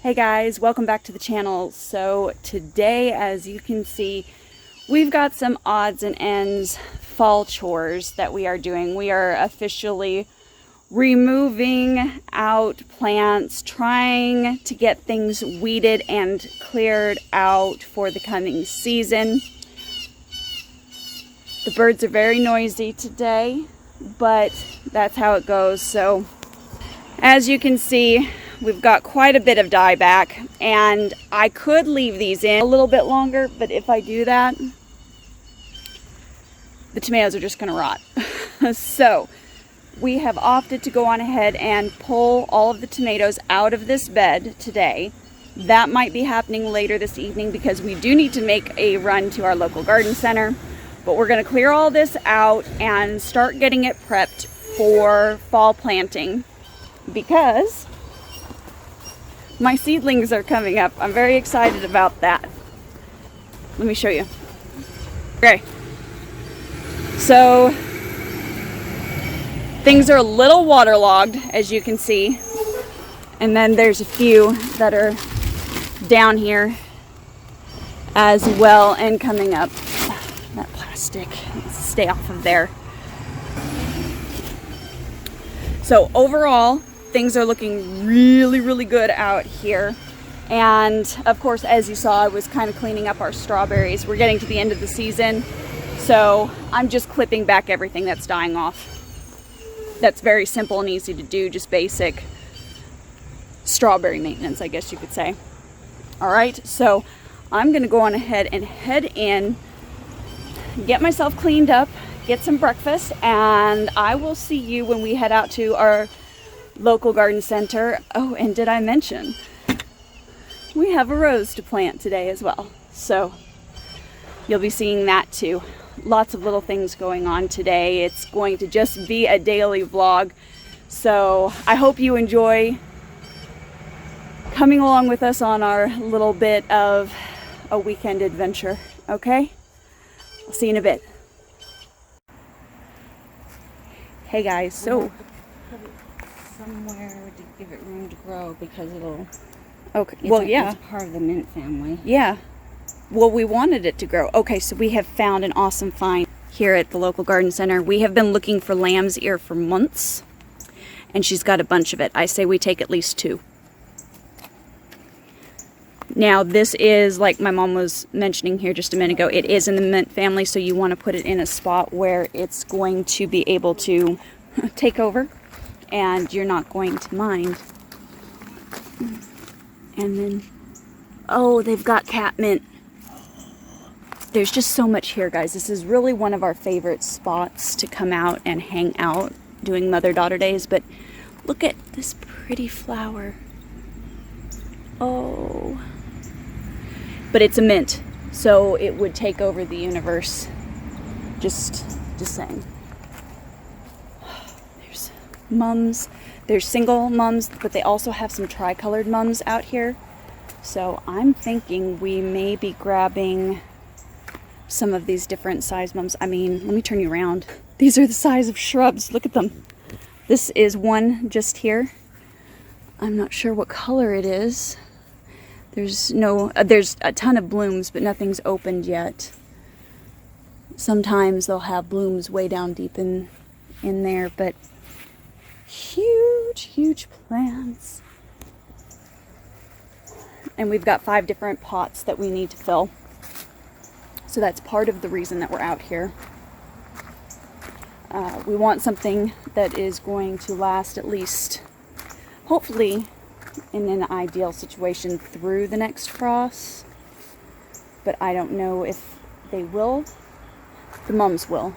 Hey guys, welcome back to the channel. So today, as you can see, we've got some odds and ends fall chores that we are doing. We are officially removing out plants, trying to get things weeded and cleared out for the coming season. The birds are very noisy today, but that's how it goes. So as you can see, we've got quite a bit of dieback, and I could leave these in a little bit longer, but if I do that, the tomatoes are just going to rot. So we have opted to go on ahead and pull all of the tomatoes out of this bed today. That might be happening later this evening because we do need to make a run to our local garden center. But we're going to clear all this out and start getting it prepped for fall planting because my seedlings are coming up. I'm very excited about that. Let me show you. Okay. So things are a little waterlogged, as you can see. And then there's a few that are down here as well and coming up. That plastic needs to stay off of there. So overall, things are looking really, really good out here. And of course, as you saw, I was kind of cleaning up our strawberries. We're getting to the end of the season, so I'm just clipping back everything that's dying off. That's very simple and easy to do, just basic. strawberry maintenance, I guess you could say. All right, so I'm gonna go on ahead and head in, get myself cleaned up, get some breakfast, and I will see you when we head out to our local garden center. Oh, and did I mention we have a rose to plant today as well? So you'll be seeing that too. Lots of little things going on today. It's going to just be a daily vlog. So I hope you enjoy coming along with us on our little bit of a weekend adventure, okay? I'll see you in a bit. Hey guys, so put it somewhere to give it room to grow because it'll. Okay. Well, yeah. It's part of the mint family. Yeah. Well, we wanted it to grow. Okay, so we have found an awesome find here at the local garden center. We have been looking for lamb's ear for months, and she's got a bunch of it. I say we take at least 2. Now, this is, like my mom was mentioning here just a minute ago, it is in the mint family, so you want to put it in a spot where it's going to be able to take over, and you're not going to mind. And then, oh, they've got catmint. There's just so much here, guys. This is really one of our favorite spots to come out and hang out doing mother-daughter days. But look at this pretty flower. Oh. But it's a mint, so it would take over the universe. Just saying. There's mums. There's single mums, but they also have some tricolored mums out here. So I'm thinking we may be grabbing some of these different size mums. I mean, let me turn you around. These are the size of shrubs. Look at them. This is one just here. I'm not sure what color it is. There's a ton of blooms, but nothing's opened yet. Sometimes they'll have blooms way down deep in there, but huge plants. And we've got 5 different pots that we need to fill. So that's part of the reason that we're out here. We want something that is going to last at least, hopefully, in an ideal situation, through the next frost. But I don't know if they will. The mums will.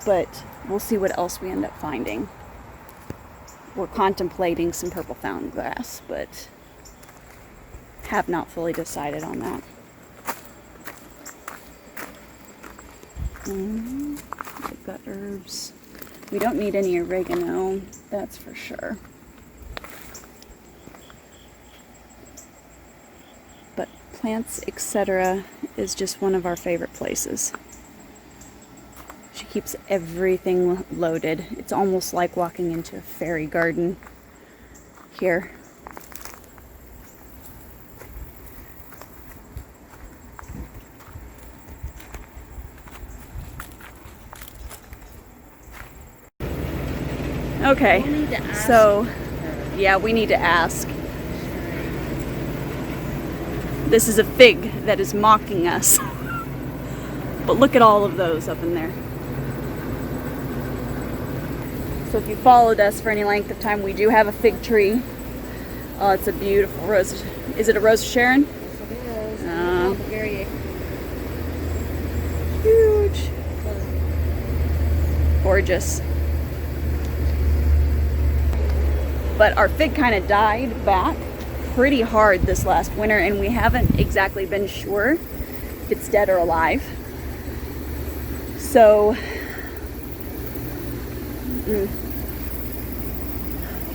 But we'll see what else we end up finding. We're contemplating some purple fountain grass, but have not fully decided on that. We've got herbs. We don't need any oregano, that's for sure. But plants, etc. is just one of our favorite places. She keeps everything loaded. It's almost like walking into a fairy garden here. Okay, so yeah, we need to ask. This is a fig that is mocking us. But look at all of those up in there. So if you followed us for any length of time, we do have a fig tree. Oh, it's a beautiful rose. Is it a Rose of Sharon? Yes, it is. Very huge. Gorgeous. But our fig kind of died back pretty hard this last winter, and we haven't exactly been sure if it's dead or alive. So,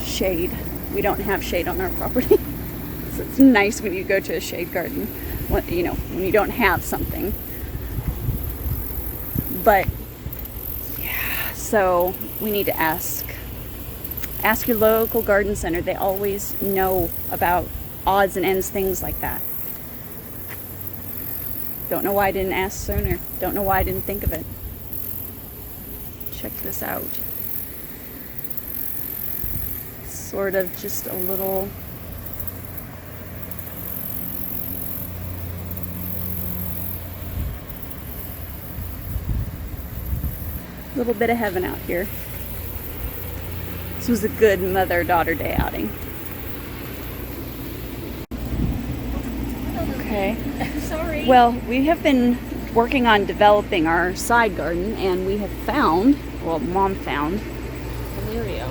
shade. We don't have shade on our property. So it's nice when you go to a shade garden, when you don't have something. But, yeah, so we need to ask your local garden center. They always know about odds and ends, things like that. Don't know why I didn't ask sooner. Don't know why I didn't think of it. Check this out. Sort of just a little bit of heaven out here. This was a good mother-daughter day outing. Okay. Sorry. Well, we have been working on developing our side garden, and we have found, well, Mom found, Lirio.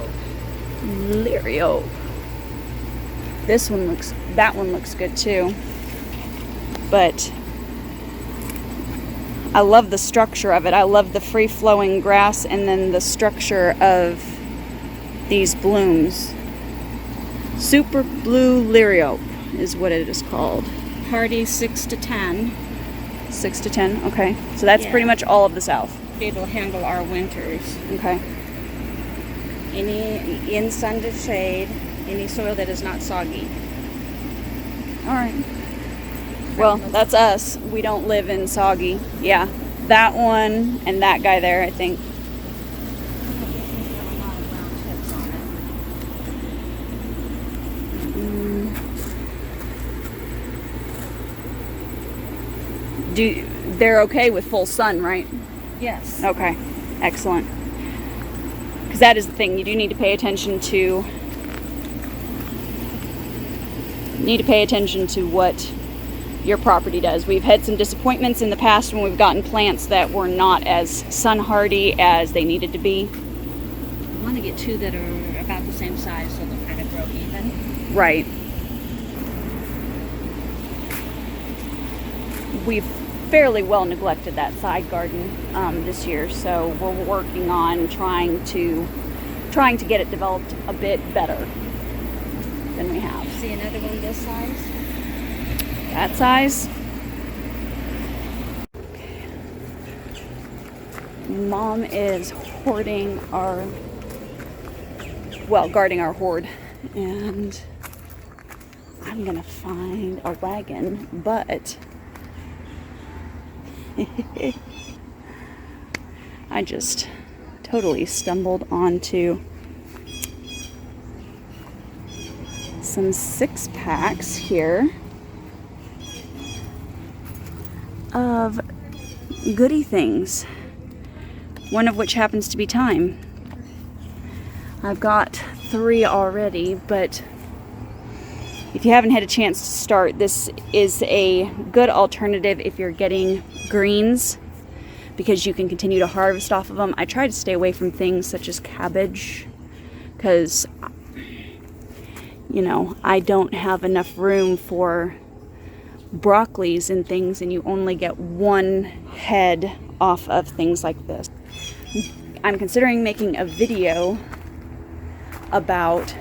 That one looks good too. But I love the structure of it. I love the free-flowing grass and then the structure of these blooms. Super Blue Lirio is what it is called. Hardy 6 to 10. 6 to 10, okay. So that's pretty much all of the south. Be able to handle our winters. Okay. Any in sun to shade, any soil that is not soggy. All right. Well, that's us. We don't live in soggy. Yeah. That one and that guy there, I think. They're okay with full sun, right? Yes. Okay. Excellent. Because that is the thing. You do need to pay attention to what your property does. We've had some disappointments in the past when we've gotten plants that were not as sun hardy as they needed to be. I want to get two that are about the same size so they'll kind of grow even. Right. We've fairly well neglected that side garden this year, so we're working on trying to get it developed a bit better than we have. See another one this size? That size. Mom is guarding our hoard, and I'm gonna find a wagon, but I just totally stumbled onto some 6-packs here of goodie things, one of which happens to be thyme. I've got 3 already, but if you haven't had a chance to start, this is a good alternative if you're getting greens, because you can continue to harvest off of them. I try to stay away from things such as cabbage, because, you know, I don't have enough room for broccolis and things, and you only get one head off of things like this. I'm considering making a video about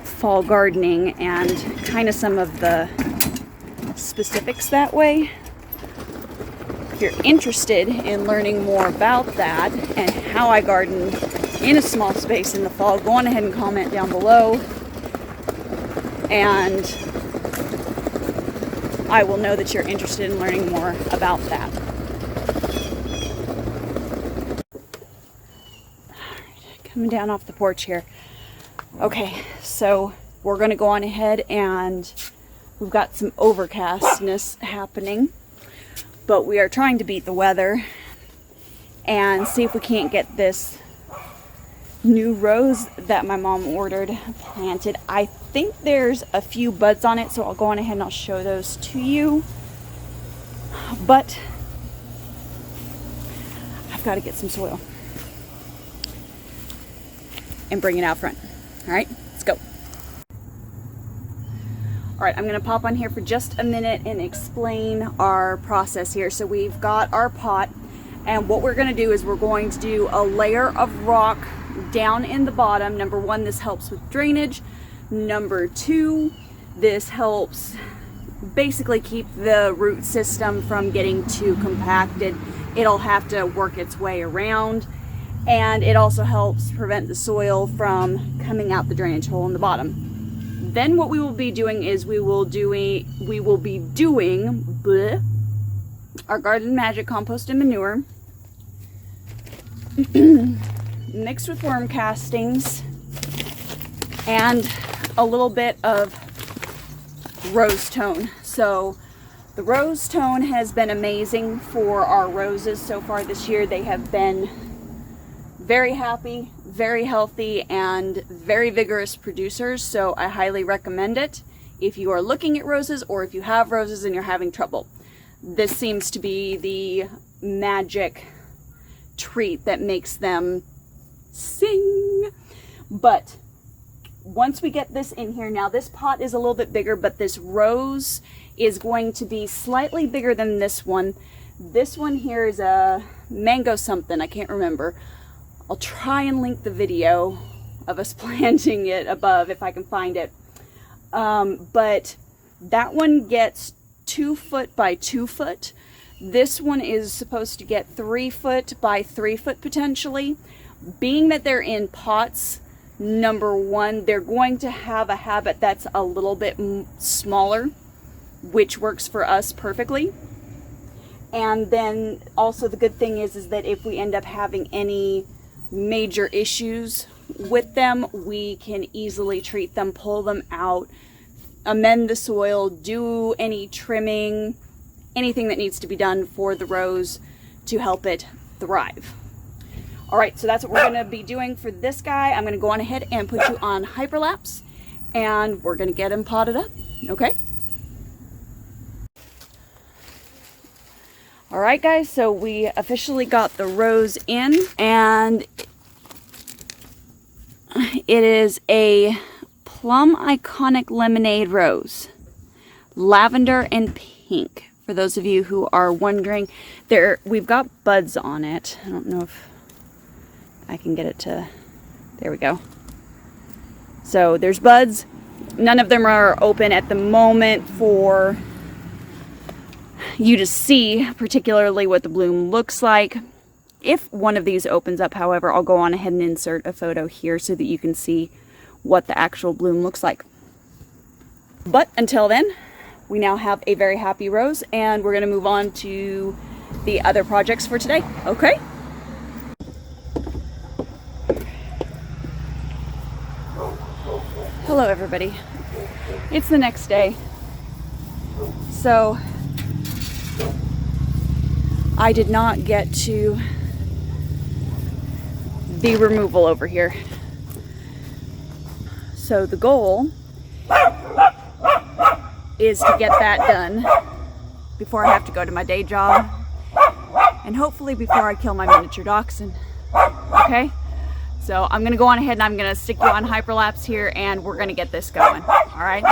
fall gardening and kind of some of the specifics that way. If you're interested in learning more about that and how I garden in a small space in the fall, go on ahead and comment down below, and I will know that you're interested in learning more about that. Alright, coming down off the porch here. Okay, so we're going to go on ahead, and we've got some overcastness happening, but we are trying to beat the weather and see if we can't get this new rose that my mom ordered planted. I think there's a few buds on it, so I'll go on ahead and I'll show those to you, but I've got to get some soil and bring it out front. All right, let's go. All right, I'm gonna pop on here for just a minute and explain our process here. So we've got our pot, and what we're gonna do is we're going to do a layer of rock down in the bottom. Number 1, this helps with drainage. Number 2, this helps basically keep the root system from getting too compacted. It'll have to work its way around, and it also helps prevent the soil from coming out the drainage hole in the bottom. Then what we will be doing is we will be doing our Garden Magic compost and manure mixed with worm castings and a little bit of rose tone. So the rose tone has been amazing for our roses so far this year. They have been very happy, very healthy, and very vigorous producers, so I highly recommend it. if you are looking at roses or if you have roses and you're having trouble. This seems to be the magic treat that makes them sing. But once we get this in here, now this pot is a little bit bigger, but this rose is going to be slightly bigger than this one. This one here is a mango something, I can't remember. I'll try and link the video of us planting it above if I can find it. But that one gets 2 foot by 2 foot. This one is supposed to get 3 foot by 3 foot potentially. Being that they're in pots, number one, they're going to have a habit that's a little bit smaller, which works for us perfectly. And then also the good thing is that if we end up having any major issues with them, we can easily treat them, pull them out, amend the soil, do any trimming, anything that needs to be done for the rose to help it thrive. All right, so that's what we're gonna be doing for this guy. I'm gonna go on ahead and put you on hyperlapse and we're gonna get him potted up, okay? All right, guys, so we officially got the rose in, and it is a Plum Iconic Lemonade Rose, lavender and pink. For those of you who are wondering, we've got buds on it. I don't know if I can get it to, there we go. So there's buds. None of them are open at the moment for you to see particularly what the bloom looks like. If one of these opens up, however, I'll go on ahead and insert a photo here so that you can see what the actual bloom looks like. But until then, we now have a very happy rose, and we're going to move on to the other projects for today, okay? Hello everybody. It's the next day. So I did not get to the removal over here. So the goal is to get that done before I have to go to my day job, and hopefully before I kill my miniature dachshund. Okay? So I'm gonna go on ahead and I'm gonna stick you on hyperlapse here, and we're gonna get this going. All right?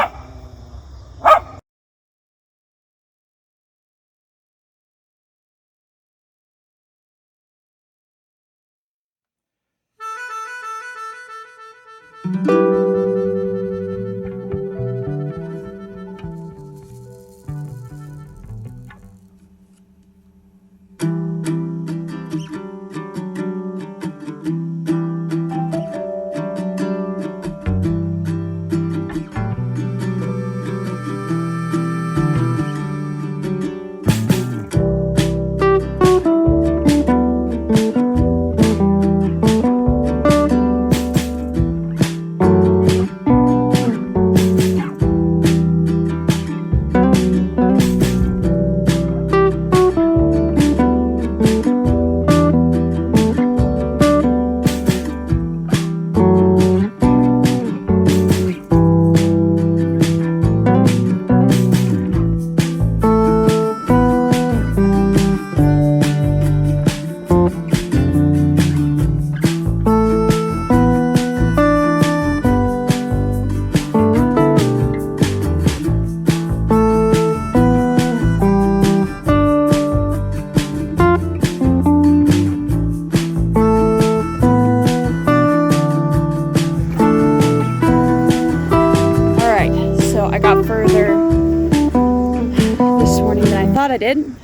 I did.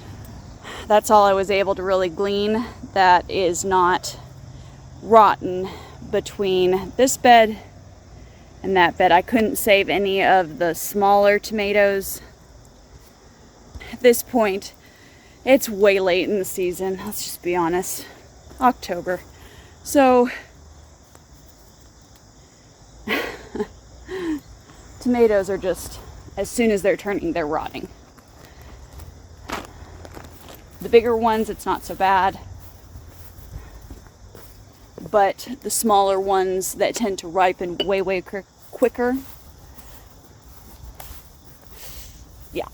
That's all I was able to really glean that is not rotten between this bed and that bed. I couldn't save any of the smaller tomatoes. At this point, it's way late in the season. Let's just be honest. October. So tomatoes are just, as soon as they're turning, they're rotting. The bigger ones, it's not so bad. But the smaller ones that tend to ripen way quicker, Yeah.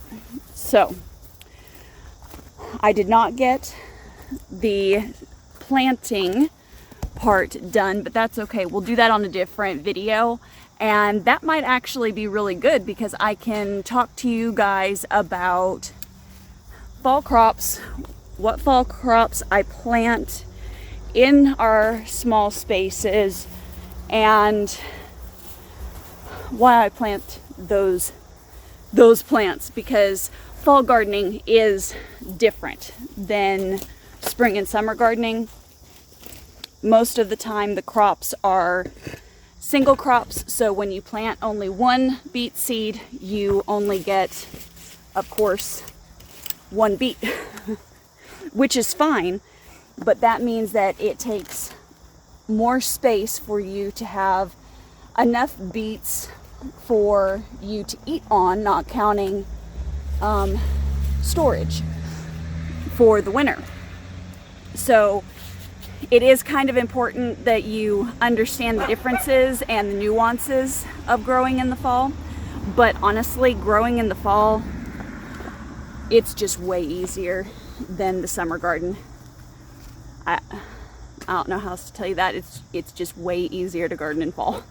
So I did not get the planting part done, but that's okay. We'll do that on a different video, and that might actually be really good because I can talk to you guys about fall crops, what fall crops I plant in our small spaces, and why I plant those plants, because fall gardening is different than spring and summer gardening. Most of the time the crops are single crops, so when you plant only one beet seed, you only get, of course, one beet, which is fine, but that means that it takes more space for you to have enough beets for you to eat on, not counting storage for the winter. So it is kind of important that you understand the differences and the nuances of growing in the fall. But honestly, growing in the fall, it's just way easier than the summer garden. I don't know how else to tell you that. It's just way easier to garden in fall.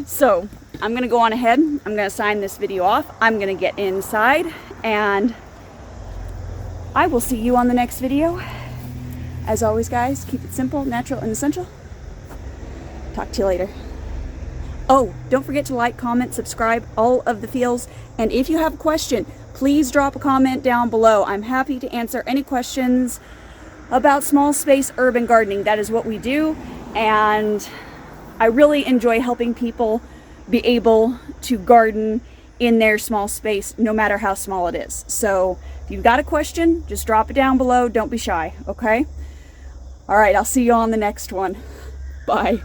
So I'm gonna go on ahead. I'm gonna sign this video off. I'm gonna get inside, and I will see you on the next video. As always, guys, keep it simple, natural, and essential. Talk to you later. Oh, don't forget to like, comment, subscribe, all of the feels. And if you have a question, please drop a comment down below. I'm happy to answer any questions about small space urban gardening. That is what we do. And I really enjoy helping people be able to garden in their small space, no matter how small it is. So if you've got a question, just drop it down below. Don't be shy, okay? All right, I'll see you on the next one. Bye.